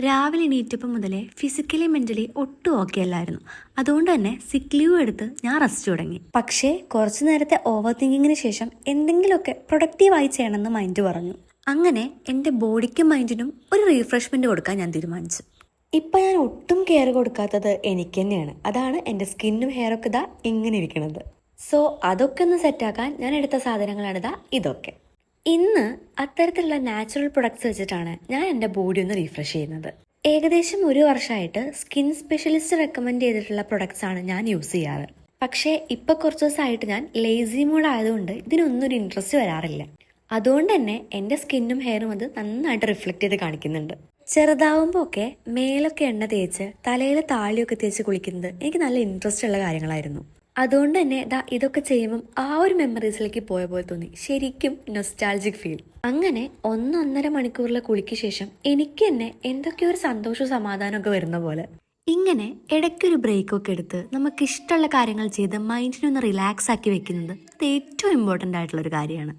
രാവിലെ എണീറ്റപ്പം മുതലേ physically mentally ഒട്ടും ഓക്കെ അല്ലായിരുന്നു. അതുകൊണ്ട് തന്നെ സിക്ക് ലീവ് എടുത്ത് ഞാൻ റെസ്റ്റ് തുടങ്ങി. പക്ഷേ കുറച്ചു നേരത്തെ ഓവർ തിങ്കിങ്ങിന് ശേഷം എന്തെങ്കിലുമൊക്കെ പ്രൊഡക്റ്റീവായി ചെയ്യണമെന്ന് മൈൻഡ് പറഞ്ഞു. അങ്ങനെ എൻ്റെ ബോഡിക്കും മൈൻഡിനും ഒരു റീഫ്രഷ്മെന്റ് കൊടുക്കാൻ ഞാൻ തീരുമാനിച്ചു. ഇപ്പം ഞാൻ ഒട്ടും കെയർ കൊടുക്കാത്തത് എനിക്ക് തന്നെയാണ്. അതാണ് എൻ്റെ സ്കിന്നും ഹെയറൊക്കെ ഇതാ ഇങ്ങനെ ഇരിക്കുന്നത്. സോ അതൊക്കെ ഒന്ന് സെറ്റാക്കാൻ ഞാൻ എടുത്ത സാധനങ്ങളാണ് ഇതൊക്കെ. ഇന്ന് അത്തരത്തിലുള്ള നാച്ചുറൽ പ്രൊഡക്ട്സ് വെച്ചിട്ടാണ് ഞാൻ എൻ്റെ ബോഡി ഒന്ന് റീഫ്രഷ് ചെയ്യുന്നത്. ഏകദേശം 1 വർഷമായിട്ട് സ്കിൻ സ്പെഷ്യലിസ്റ്റ് റെക്കമെൻഡ് ചെയ്തിട്ടുള്ള പ്രൊഡക്ട്സ് ആണ് ഞാൻ യൂസ് ചെയ്യാറ്. പക്ഷേ ഇപ്പം കുറച്ച് ദിവസമായിട്ട് ഞാൻ ലേസി മോഡ് ആയതുകൊണ്ട് ഇതിനൊന്നും ഒരു ഇൻട്രസ്റ്റ് വരാറില്ല. അതുകൊണ്ട് തന്നെ എൻ്റെ സ്കിന്നും ഹെയറും അത് നന്നായിട്ട് റിഫ്ലക്റ്റ് ചെയ്ത് കാണിക്കുന്നുണ്ട്. ചെറുതാവുമ്പോൾ ഒക്കെ മേലൊക്കെ എണ്ണ തേച്ച് തലയിൽ താളിയൊക്കെ തേച്ച് കുളിക്കുന്നത് എനിക്ക് നല്ല ഇൻട്രസ്റ്റ് ഉള്ള കാര്യങ്ങളായിരുന്നു. അതുകൊണ്ട് തന്നെ ഇതൊക്കെ ചെയ്യുമ്പം ആ ഒരു മെമ്മറീസിലേക്ക് പോയ പോലെ തോന്നി. ശരിക്കും നൊസ്റ്റാൾജിക് ഫീൽ. അങ്ങനെ 1-1.5 മണിക്കൂറിലെ കുളിക്ക് ശേഷം എനിക്ക് തന്നെ എന്തൊക്കെയോ ഒരു സന്തോഷവും സമാധാനമൊക്കെ വരുന്ന പോലെ. ഇങ്ങനെ ഇടയ്ക്കൊരു ബ്രേക്കൊക്കെ എടുത്ത് നമുക്ക് ഇഷ്ടമുള്ള കാര്യങ്ങൾ ചെയ്ത് മൈൻഡിനൊന്ന് റിലാക്സ് ആക്കി വെക്കുന്നത് അത് ഏറ്റവും ഇമ്പോർട്ടൻ്റ് ആയിട്ടുള്ളൊരു കാര്യമാണ്.